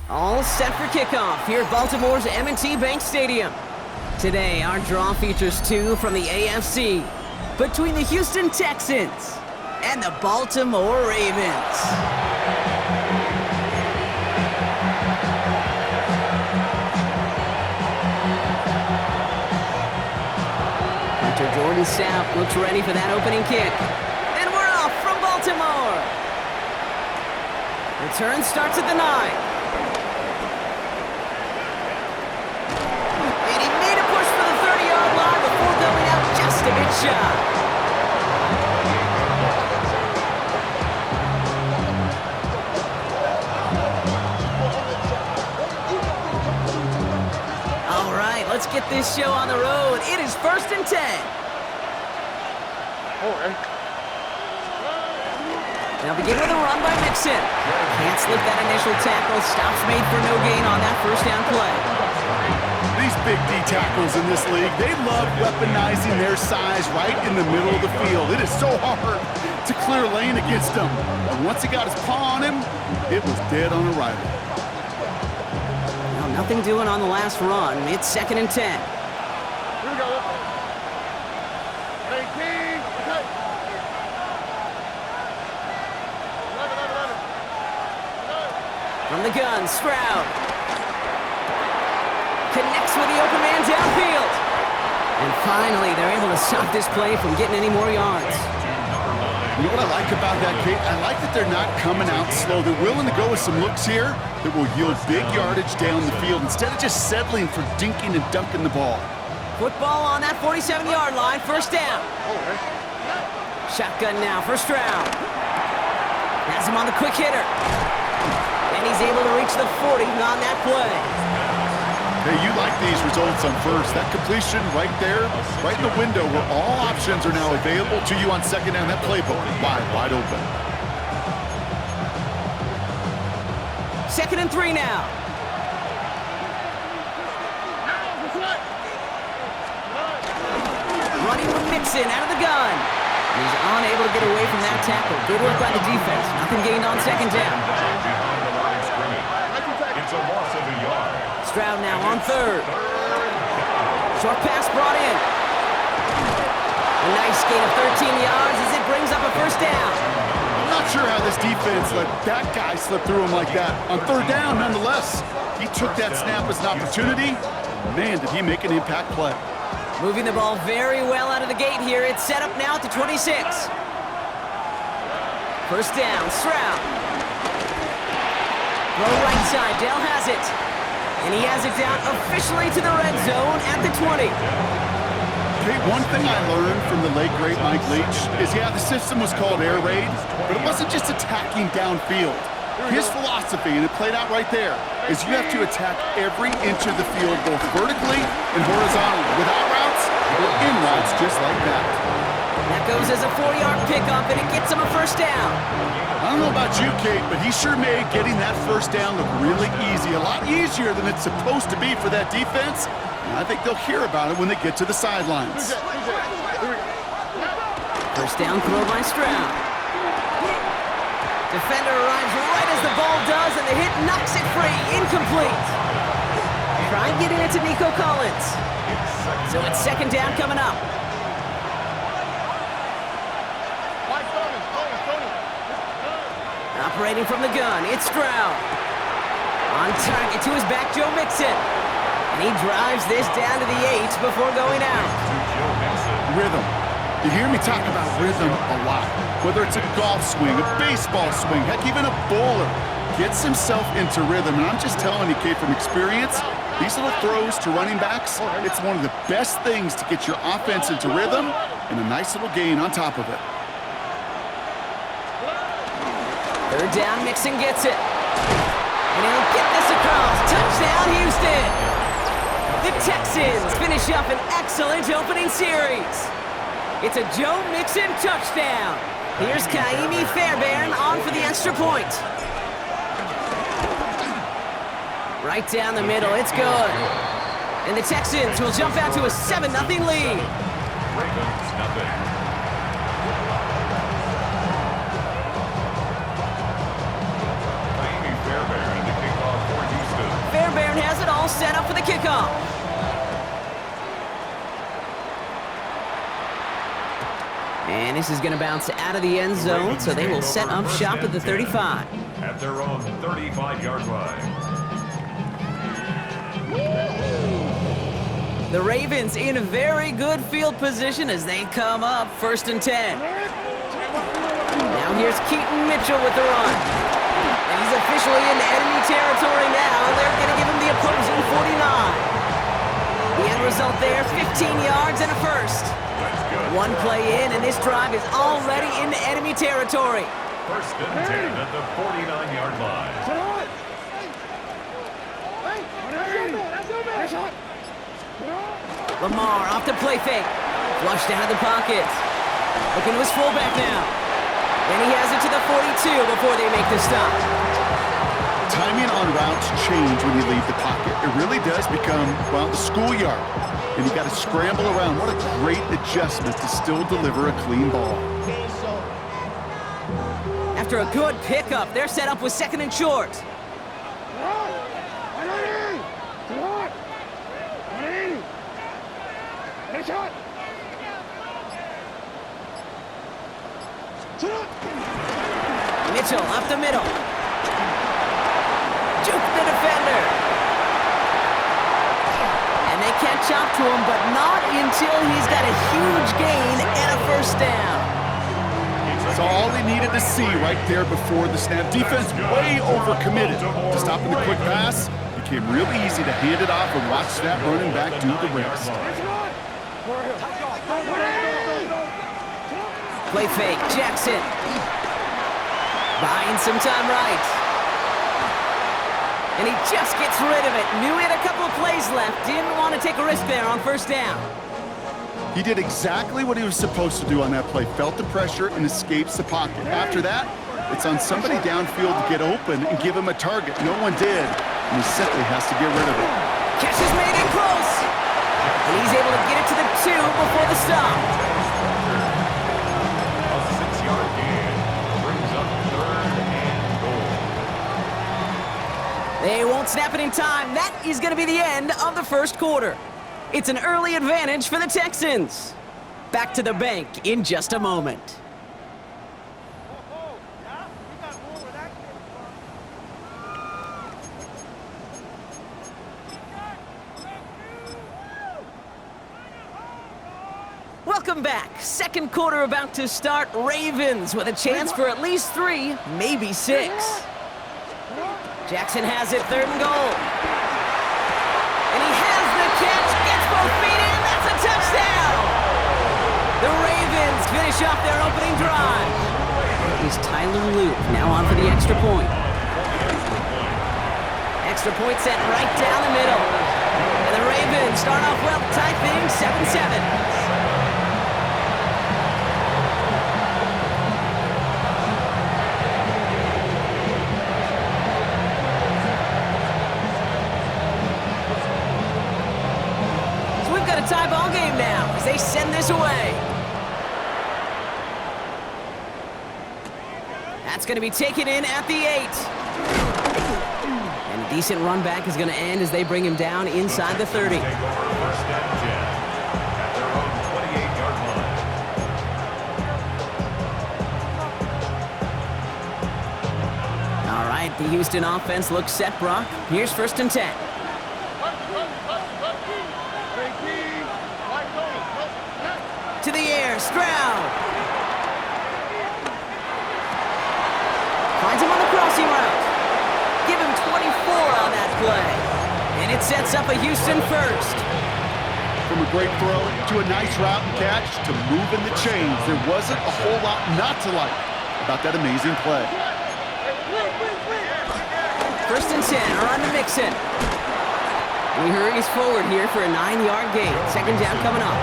All set for kickoff here at Baltimore's M&T Bank Stadium. Today, our draw features two from the AFC between the Houston Texans and the Baltimore Ravens. Punter Jordan Sapp looks ready for that opening kick. And we're off from Baltimore. Return starts at the 9. A big shot. All right, let's get this show on the road. It is 1st and 10. Now begin with a run by Mixon. Can't slip that initial tackle. Stops made for no gain on that first down play. These big D tackles in this league, they love weaponizing their size right in the middle of the field. It is so hard to clear lane against them. And once he got his paw on him, it was dead on arrival. Well, nothing doing on the last run. It's 2nd and 10. Here we go. Hey, King. Okay. 11. From the gun, Stroud. Connects with the open man downfield. And finally, they're able to stop this play from getting any more yards. You know what I like about that, Kate? I like that they're not coming out slow. They're willing to go with some looks here that will yield big yardage down the field instead of just settling for dinking and dunking the ball. Football on that 47-yard line, 1st down. Shotgun now for Stroud. Has him on the quick hitter. And he's able to reach the 40 on that play. Hey, you like these results on first. That completion right there, right in the window where all options are now available to you on 2nd down. That playbook wide open. 2nd and 3 now. Running with Mixon out of the gun. He's unable to get away from that tackle. Good work by the defense. Nothing gained on 2nd down. It's a loss of a yard. Stroud now on 3rd. Short pass brought in. A nice gain of 13 yards as it brings up a 1st down. I'm not sure how this defense let that guy slip through him like that. On 3rd down, nonetheless, he took that snap as an opportunity. Man, did he make an impact play. Moving the ball very well out of the gate here. It's set up now at the 26. 1st down, Stroud. Throw right side, Dell has it. And he has it down officially to the red zone at the 20. Hey, one thing I learned from the late, great Mike Leach is, yeah, the system was called air raid, but it wasn't just attacking downfield. His philosophy, and it played out right there, is you have to attack every inch of the field, both vertically and horizontally, without routes or in routes just like that. That goes as a 4-yard pickup, and it gets him a 1st down. I don't know about you, Kate, but he sure made getting that 1st down look really easy. A lot easier than it's supposed to be for that defense. And I think they'll hear about it when they get to the sidelines. 1st down throw by Stroud. Defender arrives right as the ball does, and the hit knocks it free. Incomplete. Try getting it to Nico Collins. So it's 2nd down coming up. Operating from the gun, it's Stroud. On target to his back, Joe Mixon. And he drives this down to the 8 before going out. Rhythm. You hear me talk about rhythm a lot. Whether it's a golf swing, a baseball swing, heck, even a bowler gets himself into rhythm. And I'm just telling you, Kate, from experience, these little throws to running backs, it's one of the best things to get your offense into rhythm and a nice little gain on top of it. 3rd down, Mixon gets it. And he'll get this across. Touchdown, Houston! The Texans finish up an excellent opening series. It's a Joe Mixon touchdown. Here's Kaimi Fairbairn on for the extra point. Right down the middle, it's good. And the Texans will jump out to a 7-0 lead. Ravens, nothing. Kaimi Fairbairn, the kickoff for Houston. Fairbairn has it all set up for the kickoff. And this is going to bounce out of the end zone, so they will set up shop at the 35. At their own 35-yard line. The Ravens in a very good field position as they come up 1st and 10. Now here's Keaton Mitchell with the run. And he's officially in enemy territory now. They're going to give him the opposing 49. The end result there, 15 yards and a first. One play in, and this drive is already in enemy territory. 1st and 10 at the 49-yard line. Lamar off the play fake. Flushed out of the pocket. Looking to his fullback now. And he has it to the 42 before they make the stop. Timing on routes change when you leave the pocket. It really does become, well, the schoolyard. And you got to scramble around. What a great adjustment to still deliver a clean ball. After a good pickup, they're set up with 2nd and short. Mitchell up the middle. Juke the defender. And they catch up to him, but not until he's got a huge gain and a 1st down. That's all they needed to see right there before the snap. Defense way overcommitted to stopping the quick pass. Became really easy to hand it off and watch that running back do the rest. Play fake, Jackson. Buying some time right. And he just gets rid of it. Knew he had a couple of plays left. Didn't want to take a risk there on 1st down. He did exactly what he was supposed to do on that play. Felt the pressure and escapes the pocket. After that, it's on somebody downfield to get open and give him a target. No one did, and he simply has to get rid of it. Catch is made in close. And he's able to get it to the 2 before the stop. A 6-yard gain brings up 3rd and goal. They won't snap it in time. That is going to be the end of the 1st quarter. It's an early advantage for the Texans. Back to the bank in just a moment. Welcome back. 2nd quarter about to start. Ravens with a chance for at least 3, maybe 6. Jackson has it, 3rd and goal. And he has the catch, gets both feet in, that's a touchdown! The Ravens finish off their opening drive. Is Tyler Loop now on for the extra point. Extra point set right down the middle. And the Ravens start off well, tie things 7-7. Tie ball game now as they send this away. That's going to be taken in at the 8. And a decent run back is going to end as they bring him down inside the 30. Take over 1st and 10 at their own 28-yard line. All right, the Houston offense looks set, Brock. Here's 1st and 10. To the air, Stroud. Finds him on the crossing route. Give him 24 on that play. And it sets up a Houston 1st. From a great throw to a nice route and catch to moving the chains, there wasn't a whole lot not to like about that amazing play. 1st and 10, around to Mixon. He hurries forward here for a 9-yard gain. 2nd down coming up.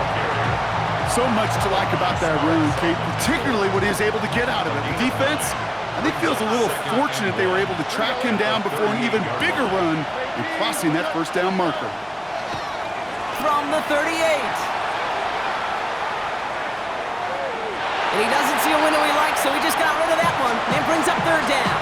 So much to like about that run, Kate, particularly what he was able to get out of it. The defense, I think, feels a little fortunate they were able to track him down before an even bigger run and crossing that first down marker. From the 38. And he doesn't see a window he likes, so he just got rid of that one. And brings up third down.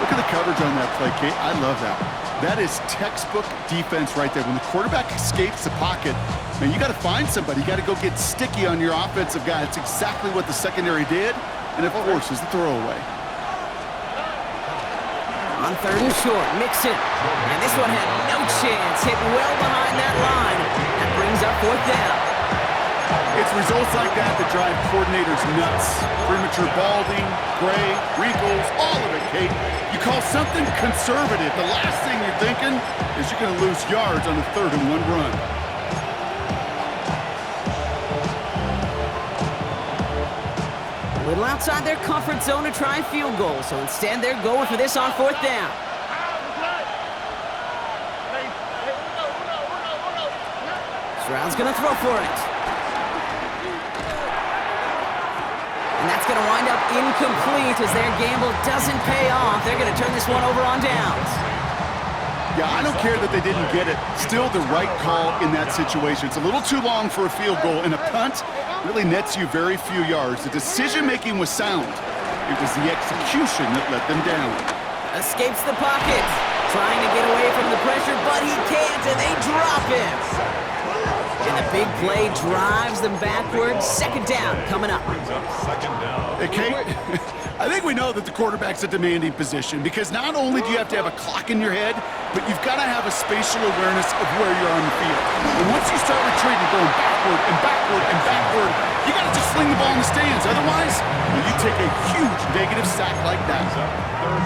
Look at the coverage on that play, Kate. I love that. That is textbook defense right there. When the quarterback escapes the pocket, man, you got to find somebody. You got to go get sticky on your offensive guy. It's exactly what the secondary did, and it forces the throwaway. On third and short, Mixon. And this one had no chance. Hit well behind that line. That brings up fourth down. It's results like that that drive coordinators nuts. Premature balding, gray, wrinkles, all of it, Kate. You call something conservative, the last thing you're thinking is you're going to lose yards on a 3rd and 1 run. A little outside their comfort zone to try a field goal, so instead they're going for this on fourth down. Stroud's going to throw for it. And that's going to wind up incomplete as their gamble doesn't pay off. They're going to turn this one over on downs. Yeah, I don't care that they didn't get it. Still the right call in that situation. It's a little too long for a field goal, and a punt really nets you very few yards. The decision-making was sound. It was the execution that let them down. Escapes the pocket. Trying to get away from the pressure, but he can't, and they drop him. And the big play drives them backwards. Second down coming up. Hey, Kate, I think we know that the quarterback's a demanding position because not only do you have to have a clock in your head, but you've got to have a spatial awareness of where you're on the field. And once you start retreating, going backward and backward and backward, you got to just sling the ball in the stands. Otherwise, you take a huge negative sack like that.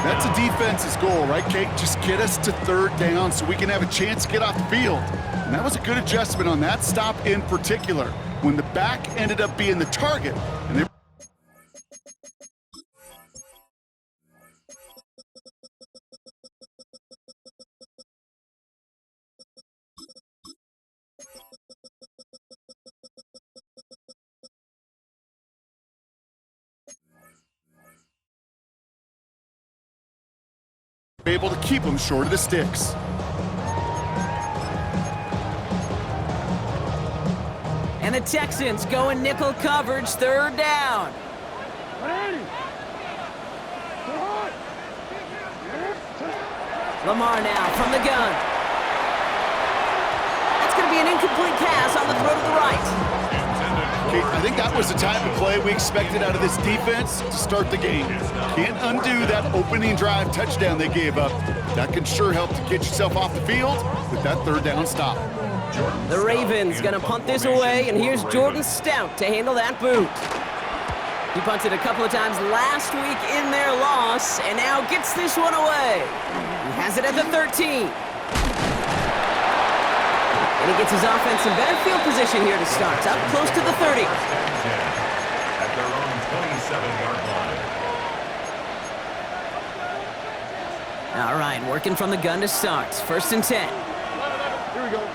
That's a defense's goal, right, Kate? Just get us to 3rd down so we can have a chance to get off the field. And that was a good adjustment on that stop in particular, when the back ended up being the target. And they were able to keep them short of the sticks. And the Texans go in nickel coverage, 3rd down. Lamar now from the gun. That's going to be an incomplete pass on the throw to the right. Kate, I think that was the type of play we expected out of this defense to start the game. Can't undo that opening drive touchdown they gave up. That can sure help to get yourself off the field with that 3rd down stop. The Ravens gonna punt this away, and here's Jordan Stout to handle that boot. He punted a couple of times last week in their loss, and now gets this one away. He has it at the 13. And he gets his offense in better field position here to start, up close to the 30. At their own 27-yard line. All right, working from the gun to start. 1st and 10. Here we go.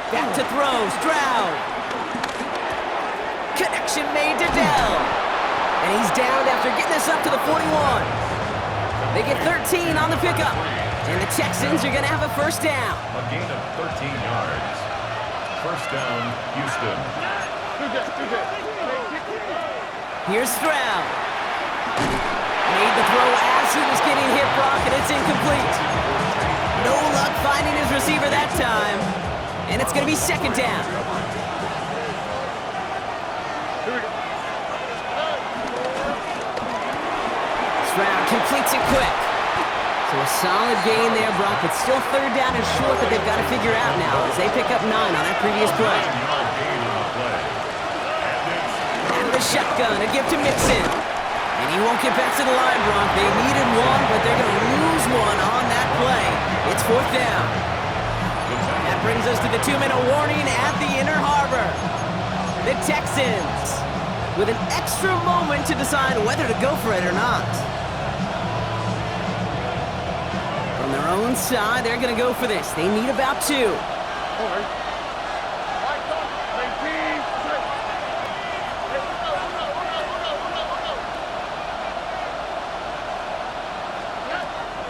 Back to throw, Stroud. Connection made to Dell. And he's downed after getting this up to the 41. They get 13 on the pickup. And the Texans are going to have a 1st down. A gain of 13 yards. 1st down, Houston. Here's Stroud. Made the throw as he was getting hit, Brock, and it's incomplete. No luck finding his receiver that time. And it's going to be 2nd down. Stroud completes it quick. So a solid gain there, Brock, but still 3rd down and short that they've got to figure out now as they pick up 9 on that previous play. Out of the shotgun, a give to Mixon. And he won't get back to the line, Brock. They needed one, but they're going to lose one on that play. It's 4th down. That brings us to the 2-minute warning at the Inner Harbor. The Texans with an extra moment to decide whether to go for it or not. From their own side, they're going to go for this. They need about 2.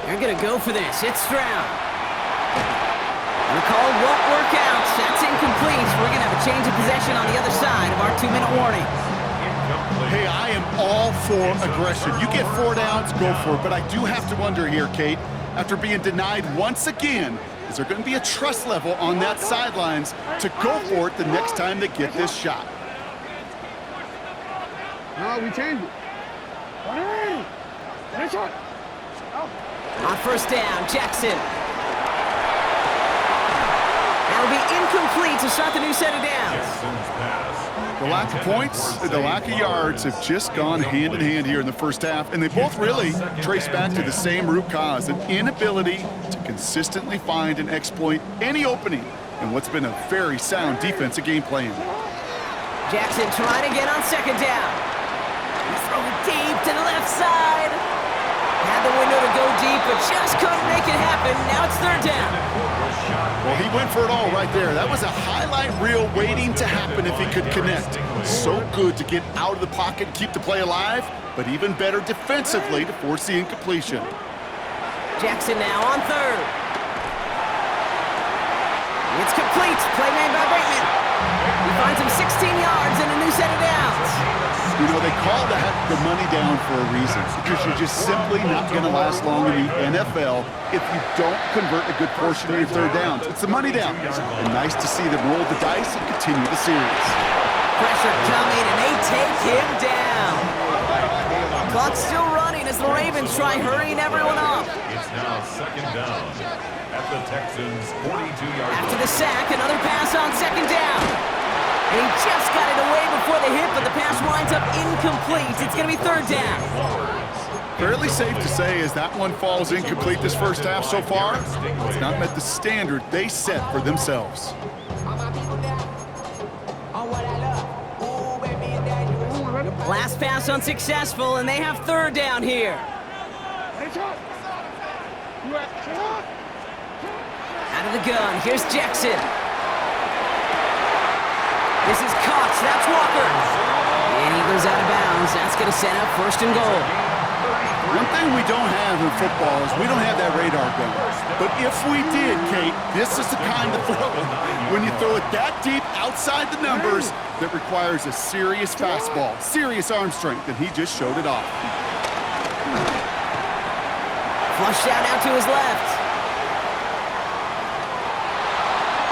They're going to go for this. It's Stroud. And the call won't work out. That's incomplete. We're going to have a change of possession on the other side of our 2-minute warning. Hey, I am all for aggression. You get 4 downs, go for it. But I do have to wonder here, Kate, after being denied once again, is there going to be a trust level on that sidelines to go for it the next time they get this shot? No, we changed it. On first down, Jackson. That'll be incomplete to start the new set of downs. The lack of points, the lack of yards have just gone hand in hand here in the first half, and they both really trace back to the same root cause, an inability to consistently find and exploit any opening in what's been a very sound defensive game plan. Jackson trying to get on second down. He's throwing deep to the left side. Had the window to go deep, but just couldn't make it happen. Now it's third down. Well, he went for it all right there. That was a highlight reel waiting to happen if he could connect. So good to get out of the pocket and keep the play alive, but even better defensively to force the incompletion. Jackson now on third. It's complete. Play made by Bateman. He finds him 16 yards and a new set of downs. You know, they call that the money down for a reason, because you're just simply not going to last long in the NFL if you don't convert a good portion of your third downs. It's the money down. And nice to see them roll the dice and continue the series. Pressure coming, and they take him down. Clock's still running as the Ravens try hurrying everyone up. It's now second down at the Texans' 42-yard line. After the sack, another pass on second down. And he just got it away before the hit, but the pass winds up incomplete. It's going to be third down. Fairly safe to say as that one falls incomplete this first half so far, it's not met the standard they set for themselves. Last pass unsuccessful, and they have third down here. Out of the gun, here's Jackson. This is Cox, that's Walker. And he goes out of bounds. That's going to set up first and goal. One thing we don't have in football is we don't have that radar gun. But if we did, Kate, this is the kind of throw. When you throw it that deep outside the numbers, that requires a serious fastball, serious arm strength, and he just showed it off. Flushed out to his left.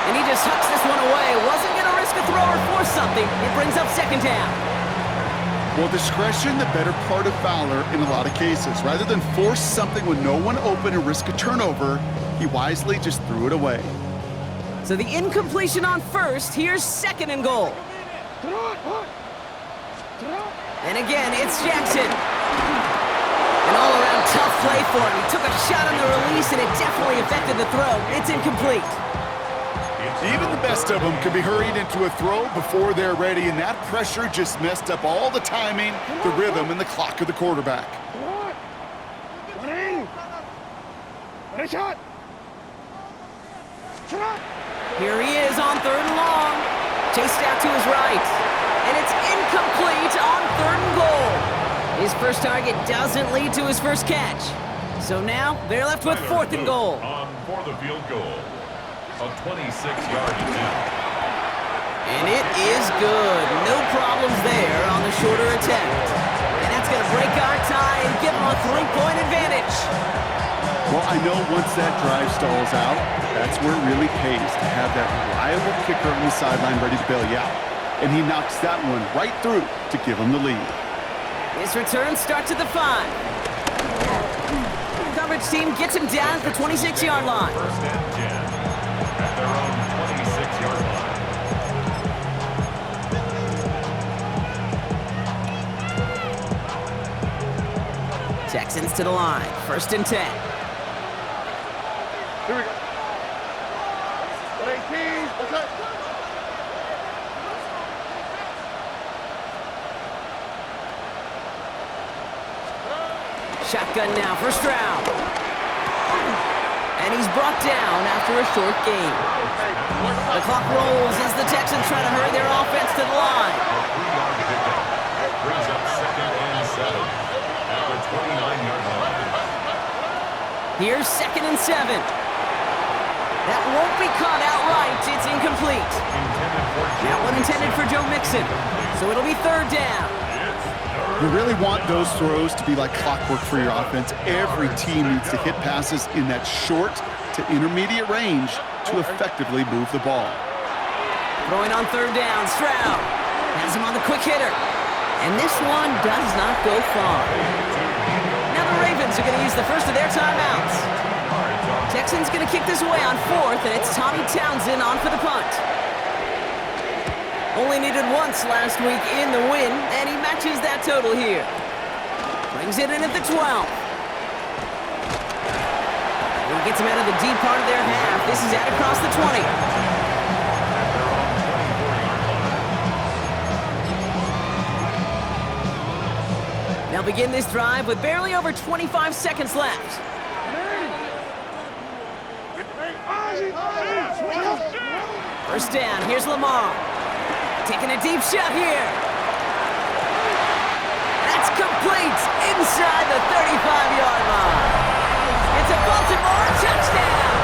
And he just hucks this one away. Wasn't going to risk a throw or force something. It brings up second down. Well, discretion, the better part of valor in a lot of cases. Rather than force something with no one open and risk a turnover, he wisely just threw it away. So the incompletion on first. Here's second and goal. And again, it's Jackson. An all-around tough play for him. He took a shot on the release, and it definitely affected the throw. It's incomplete. Even the best of them can be hurried into a throw before they're ready, and that pressure just messed up all the timing, the rhythm, and the clock of the quarterback. Here he is on third and long. Chased out to his right. And it's incomplete on third and goal. His first target doesn't lead to his first catch. So now they're left with fourth and goal. On for the field goal. A 26-yard attempt. And it is good. No problems there on the shorter attempt. And that's going to break our tie and give them a three-point advantage. Well, I know once that drive stalls out, that's where it really pays to have that reliable kicker on the sideline ready to bail you out. And he knocks that one right through to give him the lead. His return starts at the 5. Coverage team gets him down at the 26-yard line. First and 10 at their own 26-yard line. Texans to the line. First and 10. Here we go. 18. Okay. Shotgun now for Stroud. and he's brought down after a short gain. The clock rolls as the Texans try to hurry their offense to the line. Brings up 2nd and 7 at the 29-yard line. Here's 2nd and 7. That won't be caught outright. It's incomplete. That one intended for Joe Mixon. So it'll be 3rd down. You really want those throws to be like clockwork for your offense. Every team needs to hit passes in that short to intermediate range to effectively move the ball. Throwing on 3rd down, Stroud has him on the quick hitter. And this one does not go far. Now the Ravens are going to use the first of their timeouts. Texans going to kick this away on 4th, and it's Tommy Townsend on for the punt. Only needed once last week in the win, and he matches that total here. Brings it in at the 12. He gets him out of the deep part of their half. This is out across the 20. They'll begin this drive with barely over 25 seconds left. First down, here's Lamar. Taking a deep shot here. That's complete inside the 35-yard line. It's a Baltimore touchdown.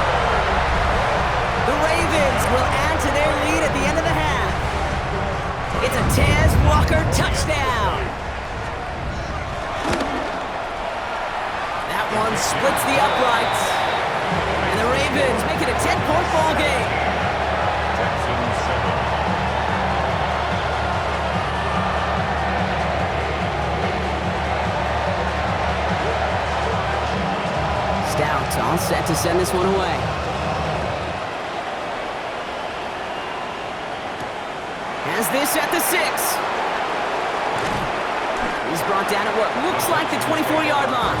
The Ravens will add to their lead at the end of the half. It's a Taz Walker touchdown. That one splits the uprights. And the Ravens make it a 10-point ball game. Texans 7. Stout all set to send this one away. Has this at the 6. He's brought down at what looks like the 24-yard line.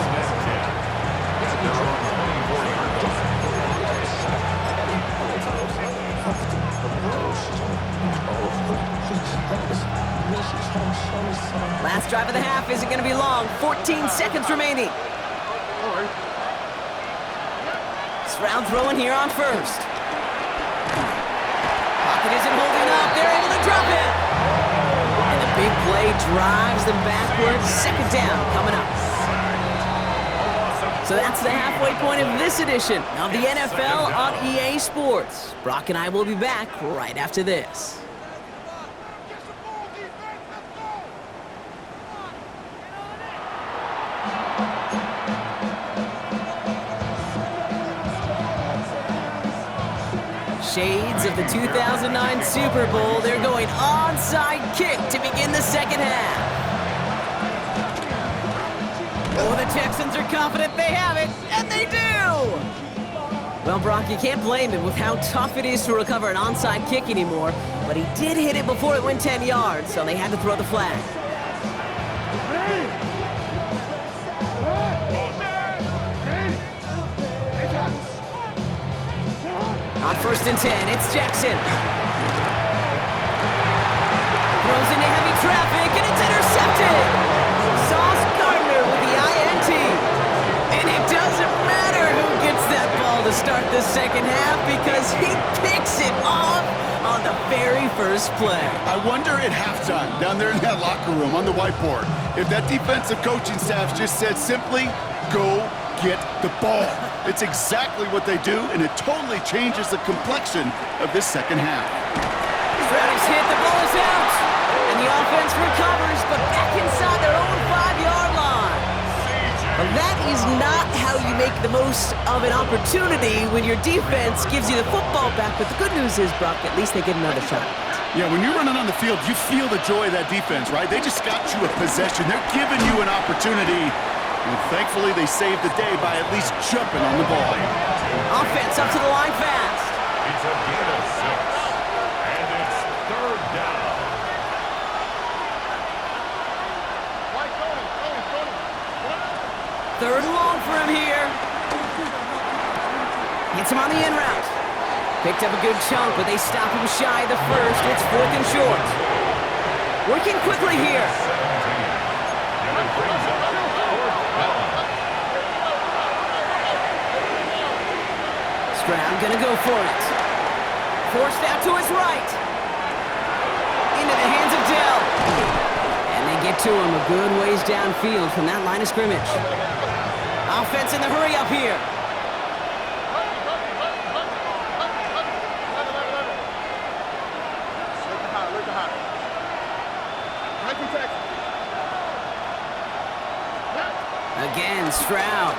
Last drive of the half isn't going to be long. 14 seconds remaining. Stroud throwing here on 1st. Pocket isn't holding up. They're able to drop it. And the big play drives them backwards. 2nd down coming up. So that's the halfway point of this edition of the NFL on EA Sports. Brock and I will be back right after this. Shades of the 2009 Super Bowl. They're going onside kick to begin the 2nd half. Oh, the Texans are confident they have it, and they do! Well, Brock, you can't blame him with how tough it is to recover an onside kick anymore, but he did hit it before it went 10 yards, so they had to throw the flag. On 1st and 10, it's Jackson. Throws into heavy traffic, and it's intercepted! Sauce Gardner with the INT. And it doesn't matter who gets that ball to start the 2nd half because he picks it off on the very first play. I wonder at halftime, down there in that locker room on the whiteboard, if that defensive coaching staff just said simply, go get the ball. It's exactly what they do, and it totally changes the complexion of this 2nd half. Stroud is hit, the ball is out, and the offense recovers, but back inside their own 5-yard line. But that is not how you make the most of an opportunity when your defense gives you the football back. But the good news is, Brock, at least they get another shot. Yeah, when you're running on the field, you feel the joy of that defense, right? They just got you a possession. They're giving you an opportunity. And thankfully, they saved the day by at least jumping on the ball. Offense up to the line fast. It's a gain of 6. And it's 3rd down. Third and long for him here. Hits him on the in route. Picked up a good chunk, but they stop him shy of the 1st. It's 4th and short. Working quickly here. And it brings up 4th down. Stroud gonna go for it. Forced out to his right. Into the hands of Dell. And they get to him a good ways downfield from that line of scrimmage. Offense in the hurry up here. Again, Stroud.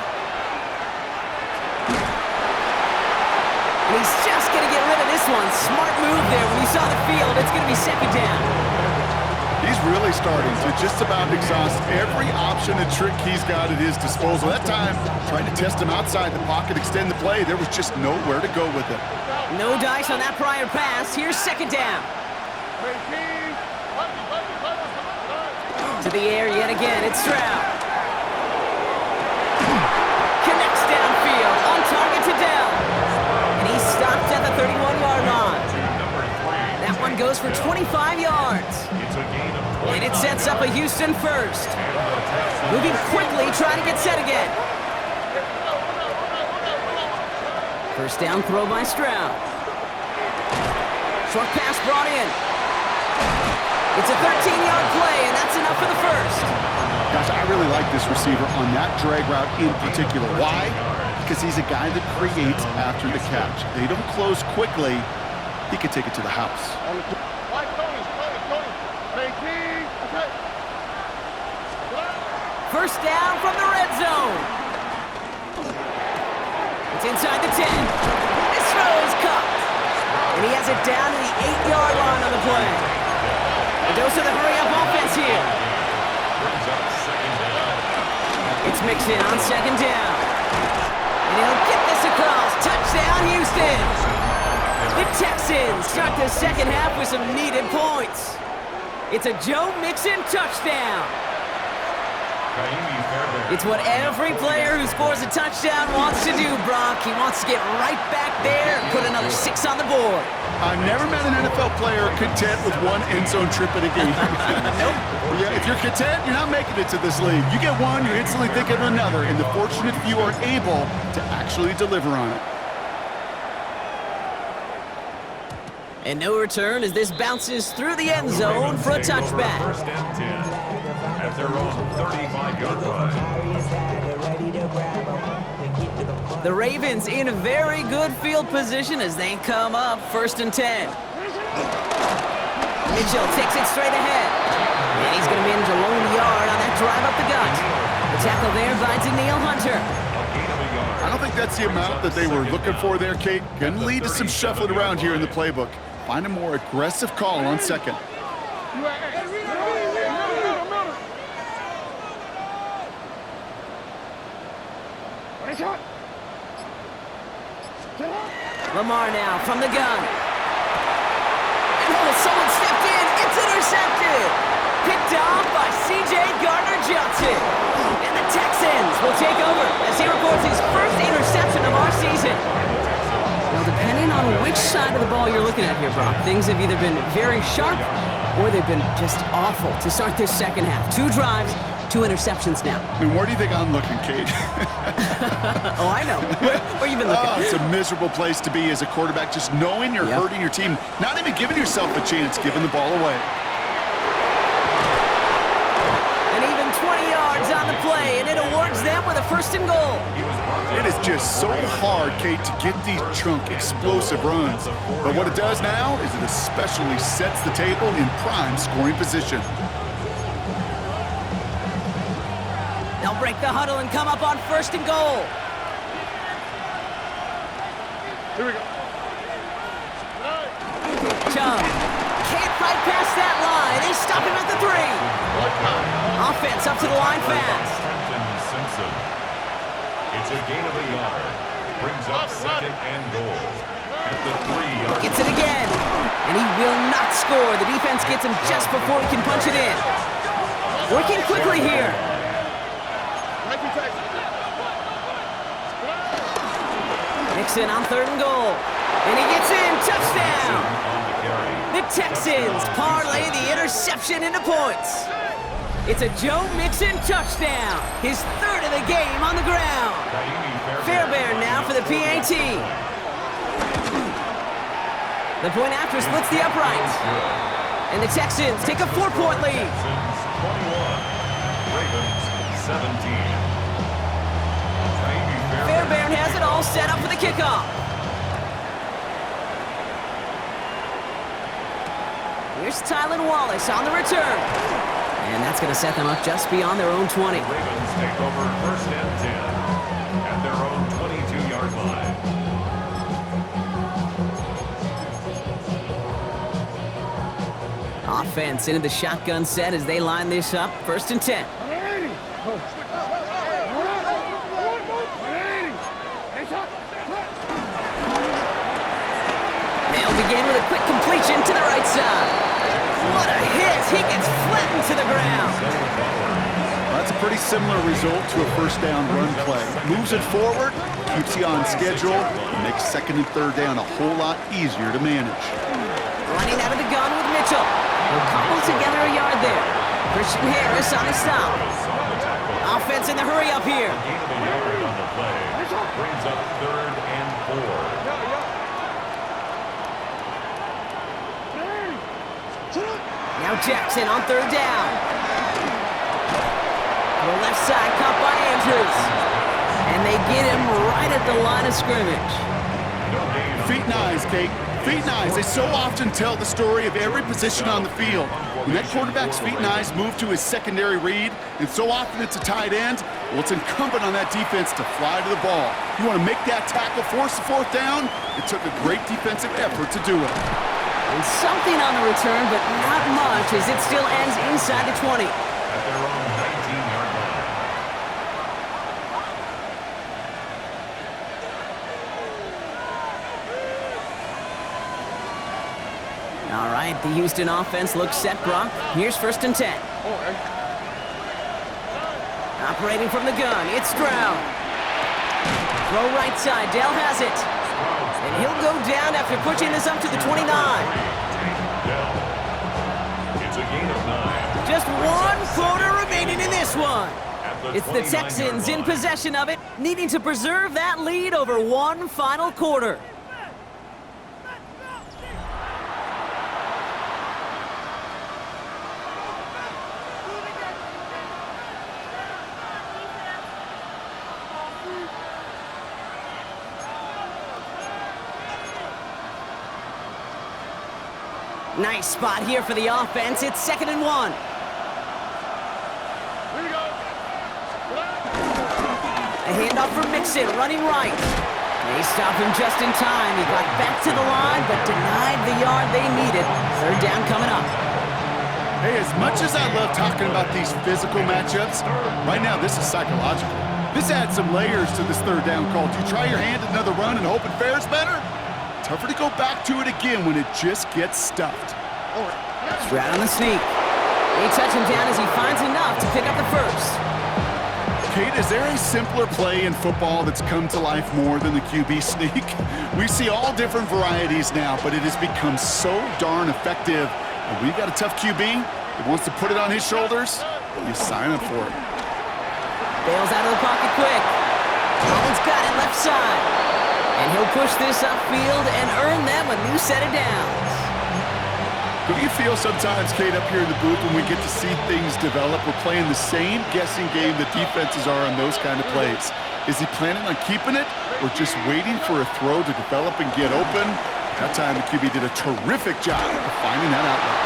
And he's just going to get rid of this one. Smart move there. When you saw the field, it's going to be second down. He's really starting to just about exhaust every option and trick he's got at his disposal. That time, trying to test him outside the pocket, extend the play, there was just nowhere to go with it. No dice on that prior pass. Here's second down. To the air yet again. It's Stroud. Connects downfield. On target to Dell. And he's stopped at the 31-yard line. That one goes for 25 yards. And it sets up a Houston first. Moving quickly, trying to get set again. First down throw by Stroud. Short pass brought in. It's a 13-yard play, and that's enough for the first. Gosh, I really like this receiver on that drag route in particular. Why? Because he's a guy that creates after the catch. They don't close quickly. He could take it to the house. First down from the red zone. It's inside the 10. This throw is caught. And he has it down to the 8-yard line on the play. A dose of the hurry-up offense here. It's mixed in on second down. And he'll get this across. Touchdown, Houston. The Texans start the second half with some needed points. It's a Joe Mixon touchdown. It's what every player who scores a touchdown wants to do, Brock. He wants to get right back there and put another 6 on the board. I've never met an NFL player content with one end zone trip in a game. Nope. Yeah, if you're content, you're not making it to this league. You get one, you're instantly thinking of another, and the fortunate few are able to actually deliver on it. And no return as this bounces through the end zone for a touchback. First and 10 at their own 35-yard line. The Ravens in a very good field position as they come up first and 10. Mitchell takes it straight ahead. And he's going to manage a lone yard on that drive up the gut. The tackle there by Danielle Hunter. I don't think that's the amount that they were looking for there, Kate. Going to lead to some shuffling around here in the playbook. Find a more aggressive call on second. Lamar now from the gun. And someone stepped in. It's intercepted. Picked off by C.J. Gardner-Johnson. And the Texans will take over as he records his first interception of our season. Well, depending on which side of the ball you're looking at here, Brock, things have either been very sharp or they've been just awful to start this second half. 2 drives, 2 interceptions now. I mean, where do you think I'm looking, Kate? Oh, I know. Where you been looking? Oh, it's a miserable place to be as a quarterback, just knowing you're hurting your team, not even giving yourself a chance, giving the ball away. And even 20 yards on the play, and it awards them with a first and goal. It is just so hard, Kate, to get these chunk, explosive runs. But what it does now is it especially sets the table in prime scoring position. They'll break the huddle and come up on first and goal. Here we go. Chubb can't fight past that line. They stop him at the 3. Offense up to the line fast. Simpson. It's a gain of a yard. Brings up second and goal at the 3-yard. Gets it again. And he will not score. The defense gets him just before he can punch it in. Working quickly here. Nixon on third and goal. And he gets in. Touchdown. The Texans parlay the interception into points. It's a Joe Mixon touchdown. His 3rd of the game on the ground. Fairbairn now for the PAT. The point after splits the uprights. And the Texans take a 4-point lead. Texans 21, Ravens 17. Fairbairn has it all set up for the kickoff. Here's Tylan Wallace on the return. And that's going to set them up just beyond their own 20. The Ravens take over first and 10 at their own 22-yard line. Offense into the shotgun set as they line this up. First and 10. They'll begin with a quick completion to the right side. What a hit! He gets flattened to the ground. That's a pretty similar result to a first down run play. Moves it forward, keeps you on schedule, and makes second and third down a whole lot easier to manage. Running out of the gun with Mitchell. He'll cobble together a yard there. Christian Harris on his stop. Offense in the hurry up here. Gain of a yard on the play brings up third and 4. Now Jackson on third down. To the left side, caught by Andrews. And they get him right at the line of scrimmage. Feet and eyes, Kate. Feet and eyes. They so often tell the story of every position on the field. When that quarterback's feet and eyes move to his secondary read, and so often it's a tight end, well, it's incumbent on that defense to fly to the ball. You want to make that tackle, force the fourth down? It took a great defensive effort to do it. And something on the return, but not much, as it still ends inside the 20. At their own 19-yard line. All right, the Houston offense looks set, Brock. Here's first and 10. Operating from the gun, it's Stroud. Throw right side, Dell has it. And he'll go down after pushing this up to the 29. It's a gain of 9. Just 1 quarter remaining in this one. It's the Texans in possession of it, needing to preserve that lead over one final quarter. Nice spot here for the offense. It's 2nd and 1. A handoff for Mixon, running right. They stopped him just in time. He got back to the line, but denied the yard they needed. Third down coming up. Hey, as much as I love talking about these physical matchups, right now this is psychological. This adds some layers to this third down call. Do you try your hand at another run and hope it fares better? Tougher to go back to it again when it just gets stuffed. Stroud on the sneak. They touch him down as he finds enough to pick up the first. Kate, is there a simpler play in football that's come to life more than the QB sneak? We see all different varieties now, but it has become so darn effective. And when you got a tough QB that wants to put it on his shoulders, you sign up for it. Bails out of the pocket quick. Collins got it left side. And he'll push this upfield and earn them a new set of downs. Don't you feel sometimes, Kate, up here in the booth when we get to see things develop, we're playing the same guessing game that defenses are on those kind of plays? Is he planning on keeping it or just waiting for a throw to develop and get open? That time the QB did a terrific job of finding that outlet.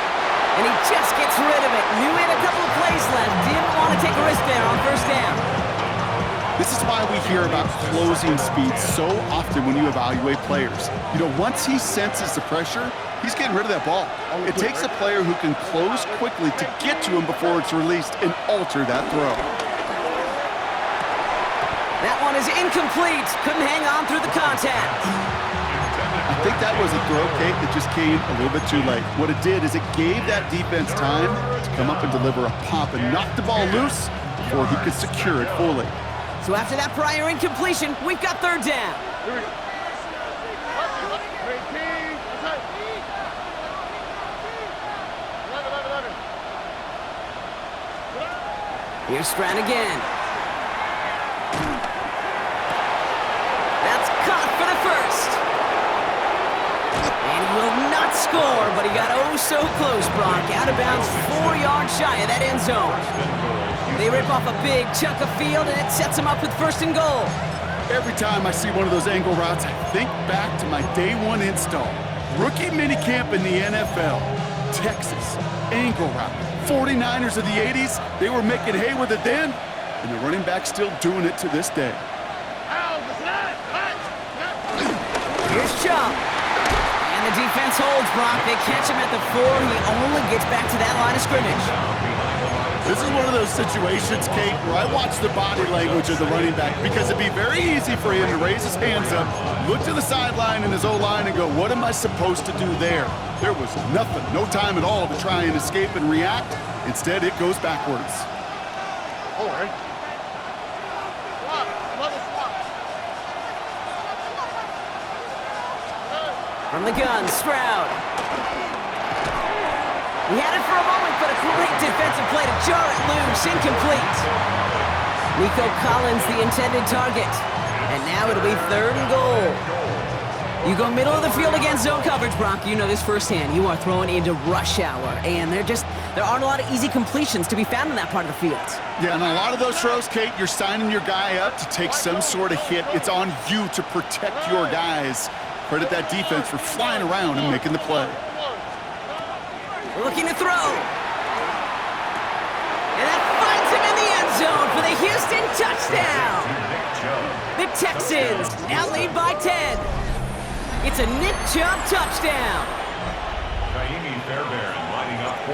And he just gets rid of it. Knew he had a couple of plays left. Didn't want to take a risk there on first down. This is why we hear about closing speed so often when you evaluate players. You know, once he senses the pressure, he's getting rid of that ball. It takes a player who can close quickly to get to him before it's released and alter that throw. That one is incomplete. Couldn't hang on through the contact. I think that was a throw, Kate, that just came a little bit too late. What it did is it gave that defense time to come up and deliver a pop and knock the ball loose before he could secure it fully. So after that prior incompletion, we've got third down. Here's Stroud again. That's caught for the first. And he will score, but he got oh so close, Brock. Out of bounds 4 yards shy of that end zone. They rip off a big chunk of field, and it sets them up with 1st and goal. Every time I see one of those angle routes, I think back to my day one install. Rookie minicamp in the NFL. Texas, angle route. 49ers of the 80s, they were making hay with it then, and the running back's still doing it to this day. Here's Chubb. And the defense holds, Brock. They catch him at the 4. He only gets back to that line of scrimmage. This is one of those situations, Kate, where I watch the body language of the running back because it'd be very easy for him to raise his hands up, look to the sideline in his O-line and go, what am I supposed to do there? There was nothing, no time at all to try and escape and react. Instead, it goes backwards. All right. From the gun, Stroud. He had it for a moment, but a great defensive play to jar it loose, incomplete. Nico Collins, the intended target. And now it'll be 3rd and goal. You go middle of the field against zone coverage, Brock. You know this firsthand. You are throwing into rush hour, and there aren't a lot of easy completions to be found in that part of the field. Yeah, and a lot of those throws, Kate, you're signing your guy up to take some sort of hit. It's on you to protect your guys. Credit that defense for flying around and making the play. Looking to throw. And that finds him in the end zone for the Houston touchdown. The Texans now lead by 10. It's a Nick Chubb touchdown.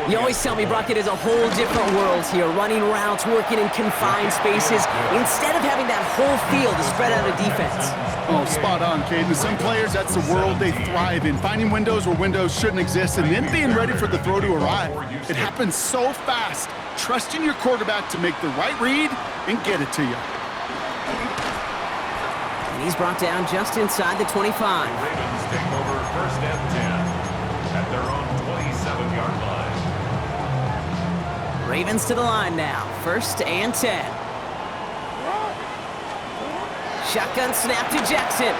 You always tell me, Brock, it is a whole different world here. Running routes, working in confined spaces, instead of having that whole field to spread out a defense. Oh, spot on, Caden. To some players, that's the world they thrive in. Finding windows where windows shouldn't exist and then being ready for the throw to arrive. It happens so fast. Trusting your quarterback to make the right read and get it to you. And he's brought down just inside the 25. Ravens take over 1st and 10 at their own 27-yard line. Ravens to the line now. 1st and 10. Shotgun snap to Jackson.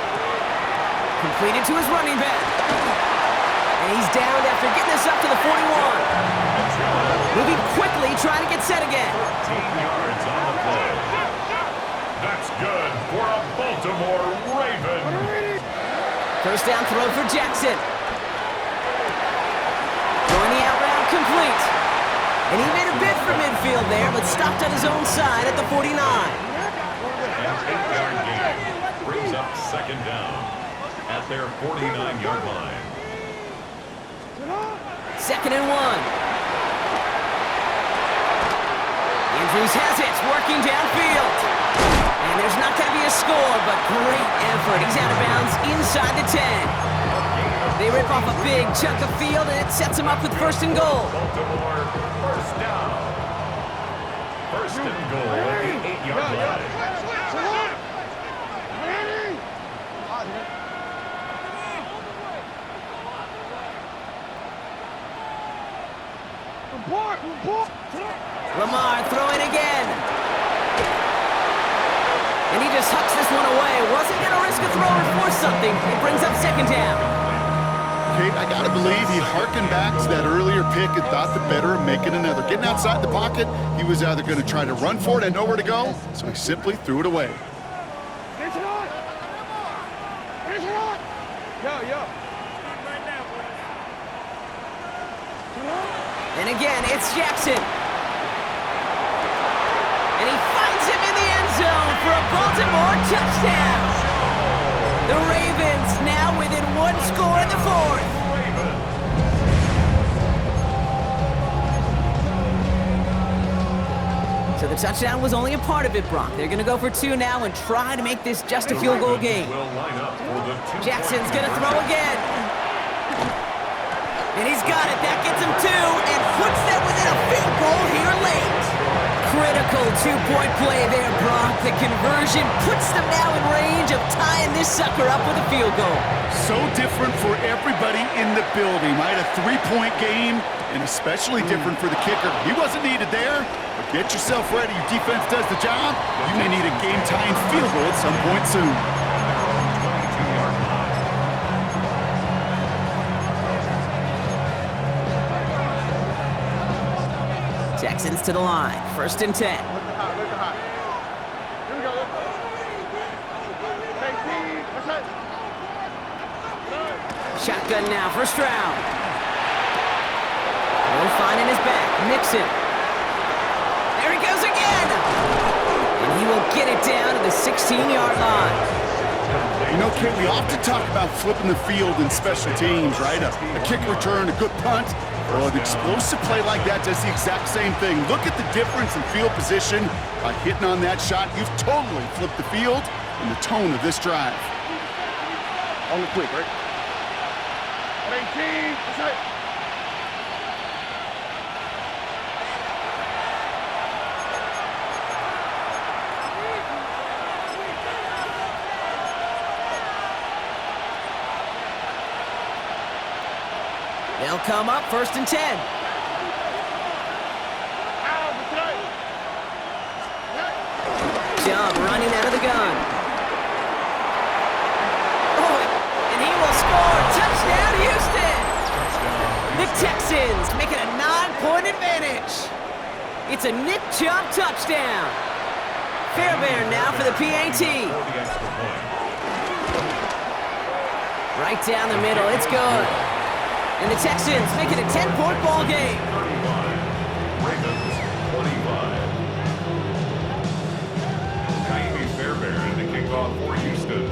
Completed to his running back. And he's down after getting this up to the 41. Moving quickly, trying to get set again. 13 yards on the play. That's good for a Baltimore Raven. 1st down throw for Jackson. Throwing the out route complete. And he made a bid for midfield there, but stopped on his own side at the 49. An 8-yard gain brings up 2nd down at their 49-yard line. 2nd and 1. Andrews has it, working downfield. And there's not going to be a score, but great effort. He's out of bounds inside the 10. They rip off a big chunk of field, and it sets him up with 1st and goal. Baltimore 1st down. 1st and goal at the 8-yard line. Lamar throwing again. And he just hucks this one away. Wasn't going to risk a throw or force something. It brings up 2nd down. Kate, I gotta believe he harkened back to that earlier pick and thought the better of making another. Getting outside the pocket, he was either going to try to run for it and nowhere to go, so he simply threw it away. And again, it's Jackson. And he finds him in the end zone for a Baltimore touchdown. The Ravens now within 1 score in the 4th. So the touchdown was only a part of it, Brock. They're going to go for 2 now and try to make this just a field goal game. Jackson's going to throw again. And he's got it. That gets him 2 and puts them within a field goal here late. Critical 2-point play there, Brock. The conversion puts them now in range of tying this sucker up with a field goal. So different for everybody in the building, right? A 3-point game, and especially different for the kicker. He wasn't needed there, but get yourself ready. Your defense does the job. You may need a game-tying field goal at some point soon. Texans to the line, 1st and 10. Look the high, look the high. Here we go. Hey, team, what's that? Shotgun now, 1st round. Will finding his back, Mixon. There he goes again! And he will get it down to the 16-yard line. You know, Kate, we often talk about flipping the field in special teams, right? A kick return, a good punt. Well, an explosive play like that does the exact same thing. Look at the difference in field position. By hitting on that shot, you've totally flipped the field and the tone of this drive. On the quick, right? Hey, team, what's that? They'll come up, 1st and 10. Chubb running out of the gun. Oh, and he will score. Touchdown, Houston! The Texans make it a 9-point advantage. It's a Nick Chubb touchdown. Fairbairn now for the PAT. Right down the middle, it's good. And the Texans make it a 10-point ball game. 35. Ravens 25. Kaimi Fairbairn to kick off for Houston.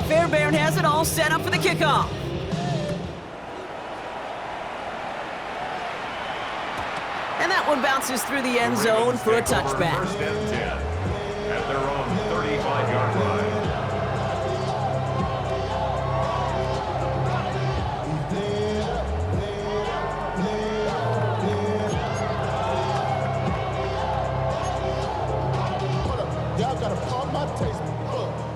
Fairbairn has it all set up for the kickoff. And that one bounces through the end zone for a touchback. 1st and 10 at their own 35-yard line.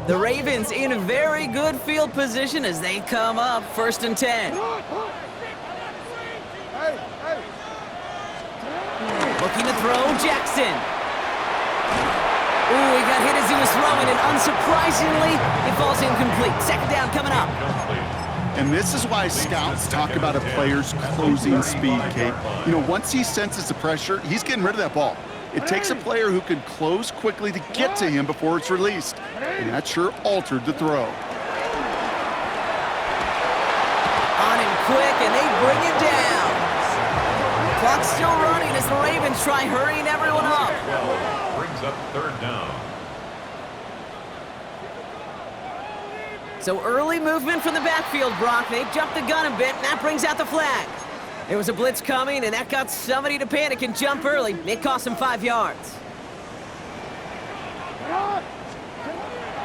The Ravens in very good field position as they come up, 1st and 10. Looking to throw, Jackson. Ooh, he got hit as he was throwing, and unsurprisingly, it falls incomplete. 2nd down coming up. And this is why scouts talk about a player's closing speed, Kate. You know, once he senses the pressure, he's getting rid of that ball. It takes a player who can close quickly to get to him before it's released. And that sure altered the throw. On him quick, and they bring him down. Clock's still running as the Ravens try hurrying everyone up. 12 brings up 3rd down. So early movement from the backfield, Brock. They jumped the gun a bit, and that brings out the flag. There was a blitz coming, and that got somebody to panic and jump early. It cost him 5 yards.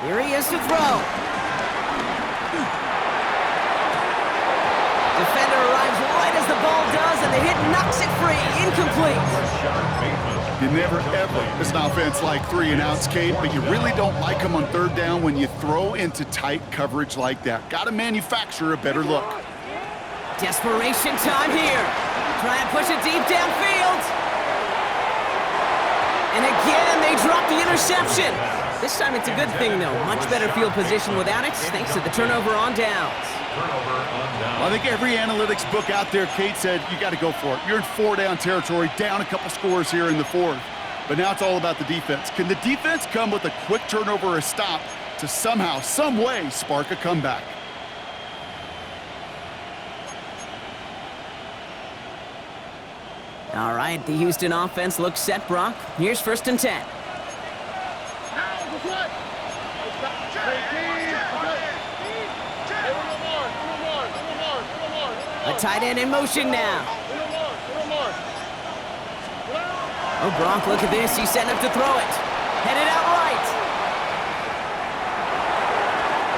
Here he is to throw. Defender arrives right as the ball does, and the hit knocks it free. Incomplete. You never, ever miss an offense like 3 and outs, Kate, but you really don't like them on 3rd down when you throw into tight coverage like that. Got to manufacture a better look. Desperation time here. Try and push it deep downfield. And again, they drop the interception. This time it's a good thing, though. Much better field position without it, thanks to the turnover on downs. Well, I think every analytics book out there, Kate, said you got to go for it. You're in 4-down territory, down a couple scores here in the 4th. But now it's all about the defense. Can the defense come with a quick turnover or a stop to somehow, some way, spark a comeback? All right, the Houston offense looks set, Brock. Here's 1st and 10. A tight end in motion now. Oh, Brock, look at this. He's setting up to throw it. Headed out right.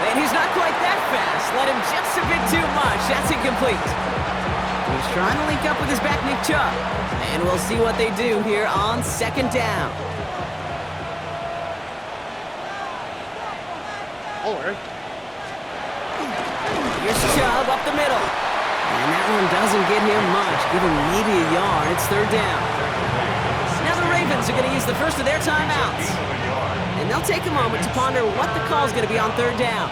And he's not quite that fast. Let him just a bit too much. That's incomplete. He's trying to link up with his back, Nick Chubb. And we'll see what they do here on 2nd down. Here's Chubb up the middle. And that one doesn't get him much. Give him maybe a yard. It's 3rd down. Now the Ravens are going to use the first of their timeouts. And they'll take a moment to ponder what the call is going to be on 3rd down.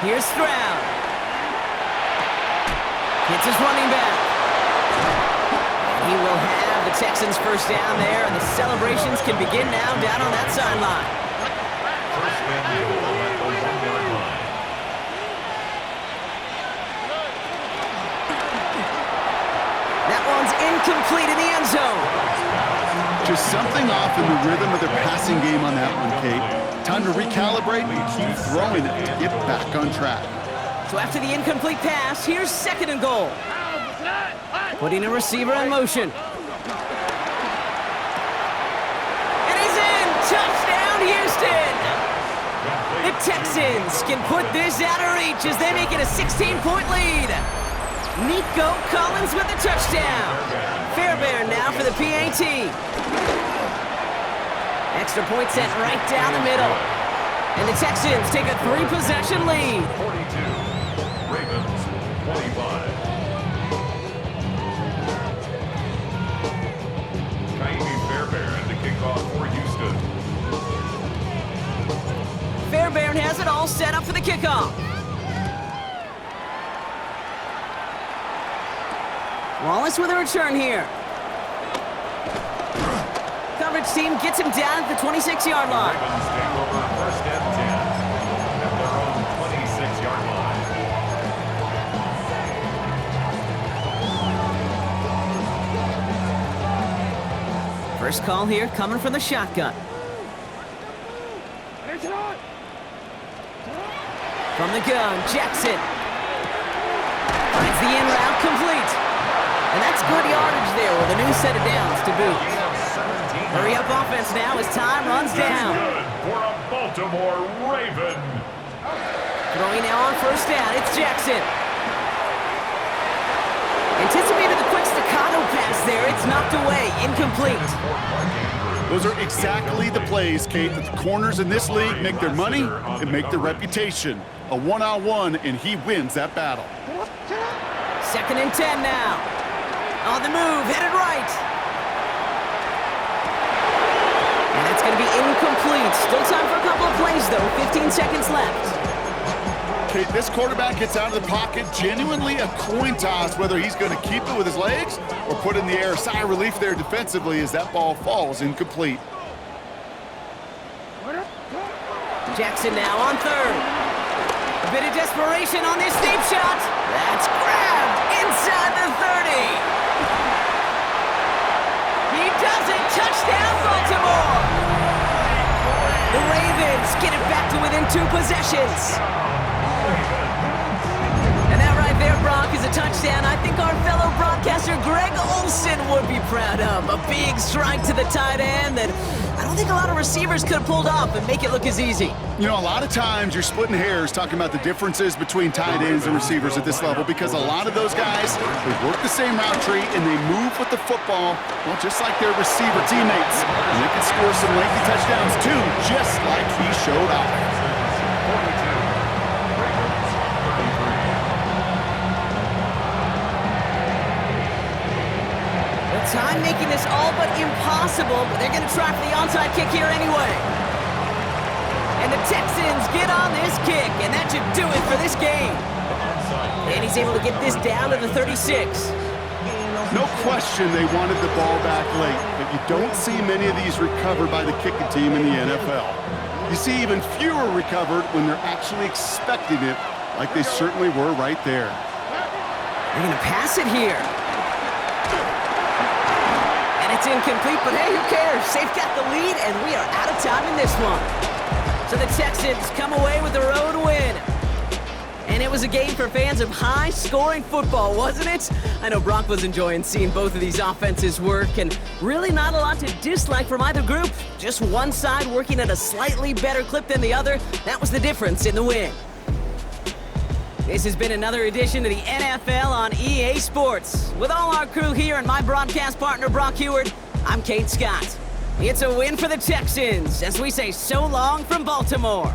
Here's Stroud. Hits his running back. And he will have the Texans first down there, and the celebrations can begin now down on that sideline. First and goal at the 1-yard line. That one's incomplete in the end zone. Just something off in the rhythm of their passing game on that one, Kate. Time to recalibrate and keep throwing it to get back on track. So after the incomplete pass, here's second and goal. Putting a receiver in motion. And he's in! Touchdown, Houston! The Texans can put this out of reach as they make it a 16-point lead. Nico Collins with the touchdown. Fairbairn now for the PAT. Extra point sent right down the middle. And the Texans take a 3-possession lead. 42. Ravens 25. Fairbairn to kick off for Houston. Fairbairn has it all set up for the kickoff. Wallace with a return here. Coverage team gets him down at the 26-yard line. Ravens take over first and 10 at their own 26-yard line. First call here coming from the shotgun. From the gun, Jackson. Finds the in route complete. And that's good yardage there with a new set of downs to boot. Hurry up offense now as time runs down. Good for a Baltimore Raven. Throwing now on first down, it's Jackson. Anticipated the quick staccato pass there. It's knocked away, incomplete. Those are exactly the plays, Kate, that the corners in this league make their money and make their reputation. A one-on-one, and he wins that battle. Second and 10 now. On the move, headed right. And that's going to be incomplete. Still time for a couple of plays, though. 15 seconds left. Kate, this quarterback gets out of the pocket, genuinely a coin toss whether he's going to keep it with his legs or put it in the air. Sigh of relief there defensively as that ball falls incomplete. Jackson now on third. A bit of desperation on this deep shot. That's grabbed inside the 30. He does it. Touchdown, Baltimore. The Ravens get it back to within 2 possessions. And that right there, Brock, is a touchdown I think our fellow broadcaster Greg Olsen would be proud of. A big strike to the tight end that I don't think a lot of receivers could have pulled off and make it look as easy. You know, a lot of times you're splitting hairs talking about the differences between tight ends and receivers at this level because a lot of those guys, they work the same route tree and they move with the football, well, just like their receiver teammates. And they can score some lengthy touchdowns too, just like he showed off. Time making this all but impossible, but they're going to try for the onside kick here anyway. And the Texans get on this kick, and that should do it for this game. And he's able to get this down to the 36. No question they wanted the ball back late, but you don't see many of these recovered by the kicking team in the NFL. You see even fewer recovered when they're actually expecting it, like they certainly were right there. They're going to pass it here. It's incomplete, but hey, who cares? They've got the lead, and we are out of time in this one. So the Texans come away with the road win. And it was a game for fans of high-scoring football, wasn't it? I know Brock was enjoying seeing both of these offenses work, and really not a lot to dislike from either group. Just one side working at a slightly better clip than the other. That was the difference in the win. This has been another edition of the NFL on EA Sports. With all our crew here and my broadcast partner, Brock Heward, I'm Kate Scott. It's a win for the Texans as we say so long from Baltimore.